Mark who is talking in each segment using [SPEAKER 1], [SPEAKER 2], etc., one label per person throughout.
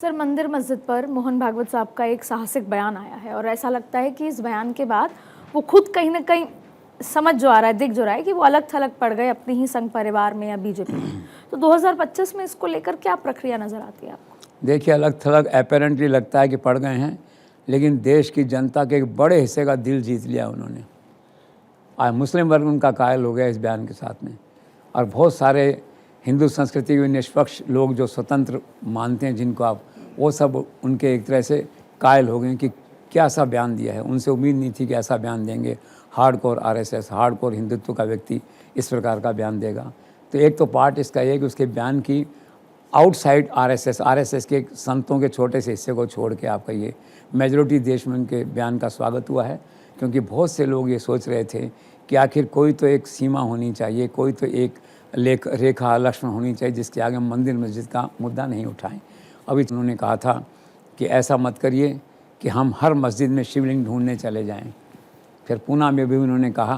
[SPEAKER 1] Sir, मंदिर मस्जिद पर मोहन भागवत साहब का एक साहसिक बयान आया है और ऐसा लगता है कि इस बयान के बाद वो खुद कहीं ना कहीं समझ जो आ रहा है, दिख जो रहा है कि वो अलग थलग पड़ गए अपने ही संघ परिवार में या बीजेपी में। तो 2025 में इसको लेकर क्या प्रक्रिया नजर आती है आपको?
[SPEAKER 2] देखिए, अलग थलग अपेरेंटली लगता है कि पड़ गए हैं, लेकिन देश की जनता के एक बड़े हिस्से का दिल जीत लिया उन्होंने। आज मुस्लिम वर्ग उनका कायल हो गया इस बयान के साथ में, और बहुत सारे हिंदू संस्कृति के निष्पक्ष लोग जो स्वतंत्र मानते हैं जिनको आप, वो सब उनके एक तरह से कायल हो गए कि क्या सा बयान दिया है। उनसे उम्मीद नहीं थी कि ऐसा बयान देंगे हार्डकोर आरएसएस, हार्डकोर हिंदुत्व का व्यक्ति इस प्रकार का बयान देगा। तो एक तो पार्ट इसका ये कि उसके बयान की आउटसाइड आरएसएस के संतों के छोटे से हिस्से को छोड़ के आपका ये मेजॉरिटी देश में उनके बयान का स्वागत हुआ है, क्योंकि बहुत से लोग ये सोच रहे थे कि आखिर कोई तो एक सीमा होनी चाहिए, कोई तो एक रेखा लक्ष्मण होनी चाहिए जिसके आगे हम मंदिर मस्जिद का मुद्दा नहीं उठाएं। अभी उन्होंने कहा था कि ऐसा मत करिए कि हम हर मस्जिद में शिवलिंग ढूंढने चले जाएं। फिर पूना में भी उन्होंने कहा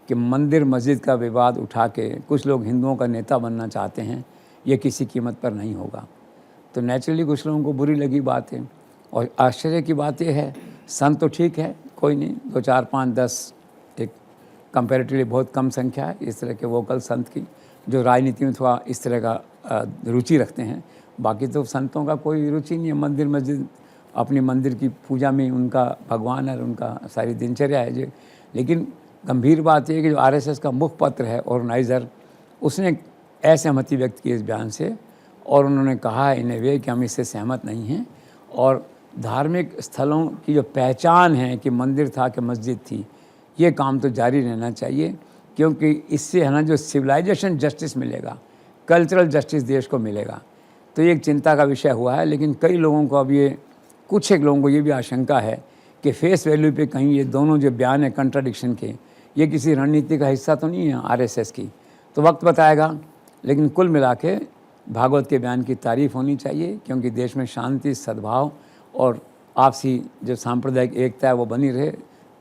[SPEAKER 2] कि मंदिर मस्जिद का विवाद उठा के कुछ लोग हिंदुओं का नेता बनना चाहते हैं, ये किसी कीमत पर नहीं होगा। तो नेचुरली कुछ लोगों को बुरी लगी बात है, और आश्चर्य की बात यह है, संत तो ठीक है, कोई नहीं, 2 4 5 10 एक कंपैरेटिवली बहुत कम संख्या है इस तरह के वोकल संत की जो राजनीति में थोड़ा इस तरह का रुचि रखते हैं। बाकी तो संतों का कोई रुचि नहीं है, मंदिर मस्जिद अपनी मंदिर की पूजा में उनका भगवान है, उनका सारी दिनचर्या है जो। लेकिन गंभीर बात यह है कि जो आरएसएस का मुखपत्र है ऑर्गेनाइज़र, उसने असहमति व्यक्त की इस बयान से, और उन्होंने कहा है इन ए वे कि हम इससे सहमत नहीं हैं, और धार्मिक स्थलों की जो पहचान है कि मंदिर था कि मस्जिद थी, ये काम तो जारी रहना चाहिए, क्योंकि इससे है ना जो सिविलाइजेशन जस्टिस मिलेगा, कल्चरल जस्टिस देश को मिलेगा। तो ये एक चिंता का विषय हुआ है। लेकिन कई लोगों को अब ये, कुछ एक लोगों को ये भी आशंका है कि फेस वैल्यू पे कहीं ये दोनों जो बयान है कंट्राडिक्शन के, ये किसी रणनीति का हिस्सा तो नहीं है आरएसएस की। तो वक्त बताएगा। लेकिन कुल मिला के भागवत के बयान की तारीफ़ होनी चाहिए, क्योंकि देश में शांति, सद्भाव और आपसी जो सांप्रदायिक एकता है वो बनी रहे,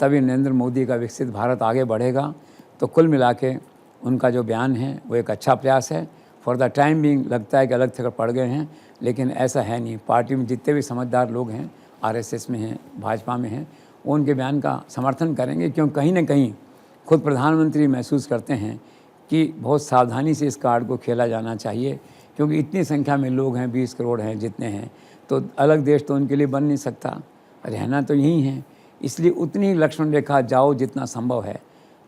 [SPEAKER 2] तभी नरेंद्र मोदी का विकसित भारत आगे बढ़ेगा। तो कुल मिला के उनका जो बयान है वो एक अच्छा प्रयास है। फॉर द टाइम बीइंग लगता है कि अलग थलग पड़ गए हैं, लेकिन ऐसा है नहीं। पार्टी में जितने भी समझदार लोग हैं, आरएसएस में हैं, भाजपा में हैं, वो उनके बयान का समर्थन करेंगे, क्योंकि कहीं ना कहीं खुद प्रधानमंत्री महसूस करते हैं कि बहुत सावधानी से इस कार्ड को खेला जाना चाहिए, क्योंकि इतनी संख्या में लोग हैं, 20 करोड़ हैं जितने हैं, तो अलग देश तो उनके लिए बन नहीं सकता, रहना तो यहीं है। इसलिए उतनी ही लक्ष्मण रेखा जाओ जितना संभव है,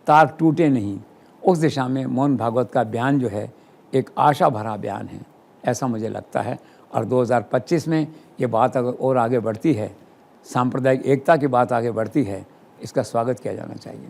[SPEAKER 2] तार टूटे नहीं, उस दिशा में मोहन भागवत का बयान जो है एक आशा भरा बयान है, ऐसा मुझे लगता है। और 2025 में ये बात अगर और आगे बढ़ती है, सांप्रदायिक एकता की बात आगे बढ़ती है, इसका स्वागत किया जाना चाहिए।